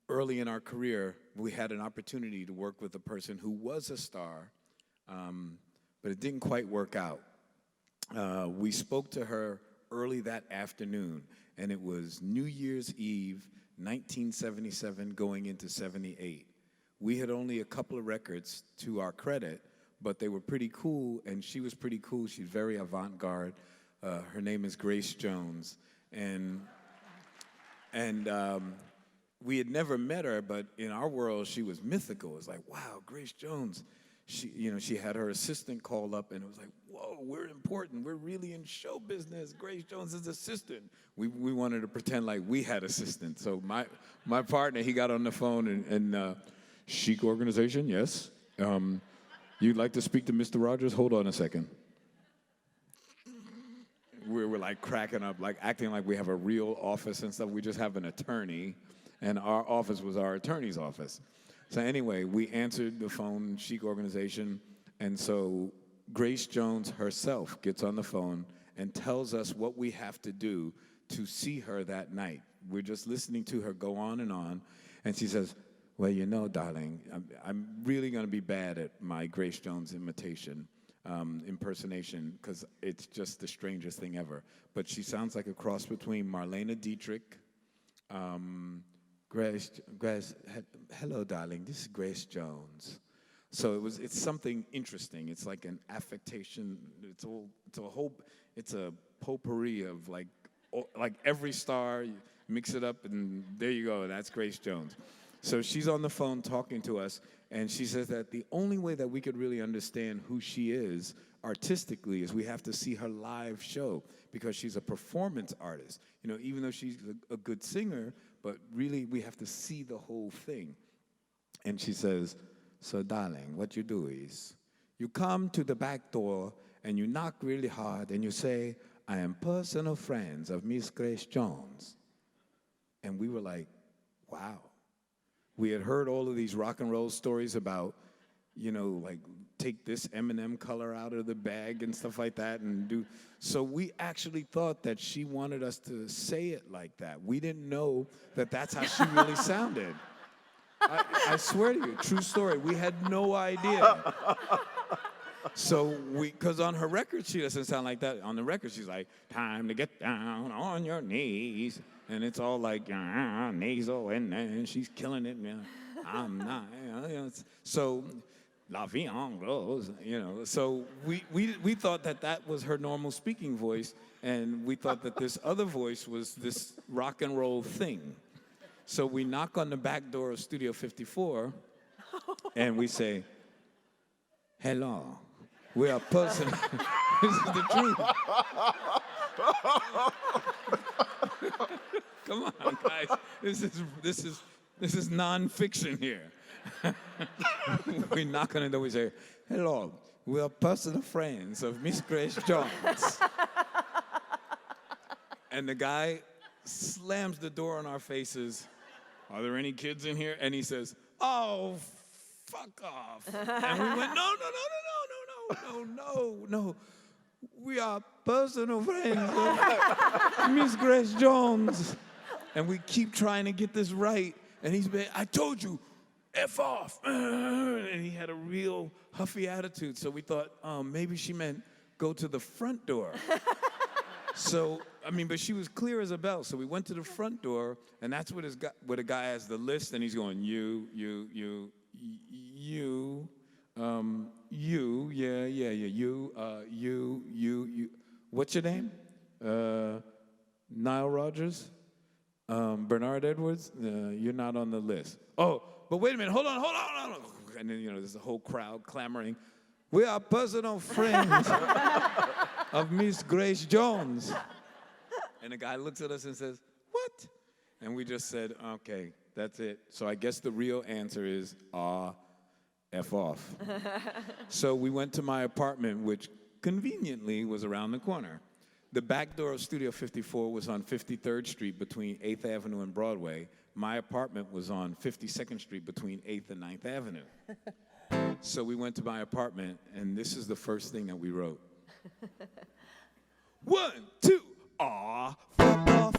early in our career, we had an opportunity to work with a person who was a star, but it didn't quite work out. We spoke to her early that afternoon, and it was New Year's Eve, 1977, going into 78. We had only a couple of records to our credit, but they were pretty cool, and she was pretty cool. She's very avant-garde. Her name is Grace Jones, and we had never met her, but in our world, she was mythical. It was like, wow, Grace Jones. She had her assistant call up, and it was like, whoa, we're important. We're really in show business. Grace Jones is assistant. We wanted to pretend like we had assistants. So my partner, he got on the phone, and Chic Organization, yes. You'd like to speak to Mr. Rodgers? Hold on a second. We were like cracking up, like acting like we have a real office and stuff. We just have an attorney, and our office was our attorney's office. So anyway, we answered the phone, Chic Organization, and so Grace Jones herself gets on the phone and tells us what we have to do to see her that night. We're just listening to her go on, and she says, well, you know, darling, I'm really going to be bad at my Grace Jones impersonation, because it's just the strangest thing ever. But she sounds like a cross between Marlene Dietrich, Grace, hello, darling, this is Grace Jones. So it's something interesting. It's like an affectation. It's a potpourri of like every star. You mix it up, and there you go. That's Grace Jones. So she's on the phone talking to us, and she says that the only way that we could really understand who she is artistically is we have to see her live show, because she's a performance artist. You know, even though she's a good singer, but really we have to see the whole thing. And she says, so darling, what you do is you come to the back door and you knock really hard and you say, I am personal friends of Miss Grace Jones. And we were like, wow. We had heard all of these rock and roll stories about, you know, like take this M&M color out of the bag and stuff like that and do. So we actually thought that she wanted us to say it like that. We didn't know that that's how she really sounded. I swear to you, true story. We had no idea. So because on her record, she doesn't sound like that. On the record, she's like, time to get down on your knees. And it's all like, nasal, and she's killing it. You know, I'm not, you know. So, la vie en rose, you know. So we thought that was her normal speaking voice, and we thought that this other voice was this rock and roll thing. So we knock on the back door of Studio 54, and we say, hello, we are person. This is the truth. Come on, guys. This is nonfiction here. We knock on the door, we say, hello, we are personal friends of Miss Grace Jones. And the guy slams the door on our faces. Are there any kids in here? And he says, oh, fuck off. And we went, no. We are personal friends of Miss Grace Jones. And we keep trying to get this right. And he's been, I told you, F off. And he had a real huffy attitude. So we thought, maybe she meant go to the front door. So, but she was clear as a bell. So we went to the front door, and that's where a guy has the list, and he's going, you, you. What's your name? Nile Rodgers? Bernard Edwards? You're not on the list. Oh, but wait a minute, hold on. And then, there's a whole crowd clamoring. We are personal friends of Miss Grace Jones. And the guy looks at us and says, what? And we just said, okay, that's it. So I guess the real answer is, F off. So we went to my apartment, which conveniently was around the corner. The back door of Studio 54 was on 53rd Street between 8th Avenue and Broadway. My apartment was on 52nd Street between 8th and 9th Avenue. So we went to my apartment, and this is the first thing that we wrote. 1, 2, fuck off.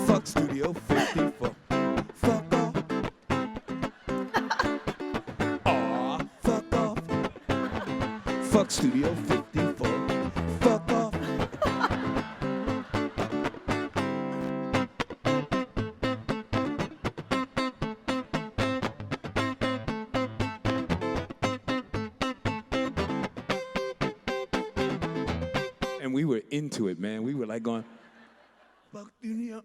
Fuck Studio 54. Fuck Studio 54. Fuck off. And we were into it, man. We were like going, fuck Studio.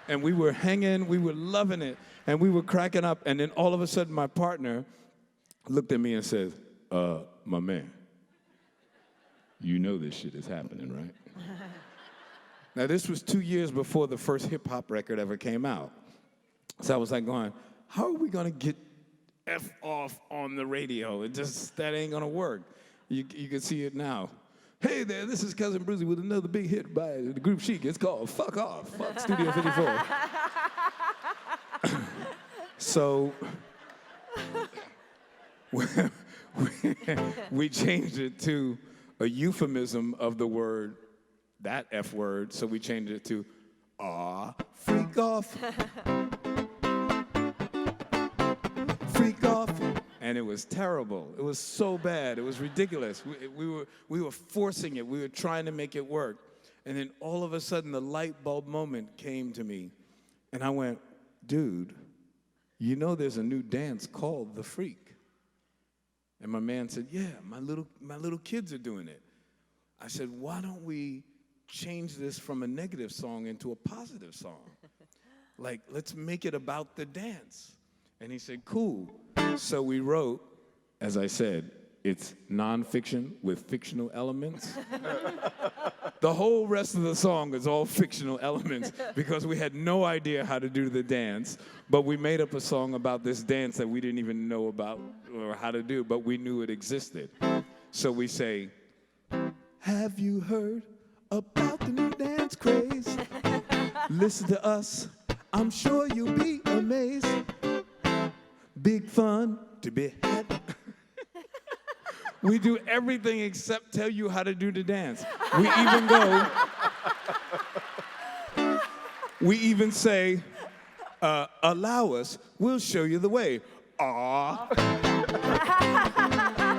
And we were hanging, we were loving it, and we were cracking up. And then all of a sudden, my partner looked at me and said, my man, you know this shit is happening, right? Now, this was 2 years before the first hip-hop record ever came out. So I was like going, how are we going to get F off on the radio? That ain't going to work. You can see it now. Hey there, this is Cousin Brucey with another big hit by the group Chic. It's called Fuck Off, Fuck Studio 54. So we changed it to a euphemism of the word, that F word, so we changed it to, freak off. Freak off. And it was terrible. It was so bad. It was ridiculous. We were forcing it. We were trying to make it work. And then all of a sudden, the light bulb moment came to me. And I went, dude, you know there's a new dance called the freak. And my man said, yeah, my little kids are doing it. I said, why don't we change this from a negative song into a positive song? Like, let's make it about the dance. And he said, cool. So we wrote, as I said, it's nonfiction with fictional elements. The whole rest of the song is all fictional elements because we had no idea how to do the dance, but we made up a song about this dance that we didn't even know about or how to do, but we knew it existed. So we say, have you heard about the new dance craze? Listen to us, I'm sure you'll be amazed. Big fun to be had. We do everything except tell you how to do the dance. We even say, allow us, we'll show you the way.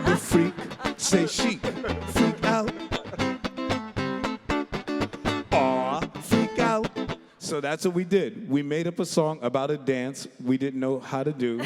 The freak, say chic, freak out. Freak out. So that's what we did. We made up a song about a dance we didn't know how to do.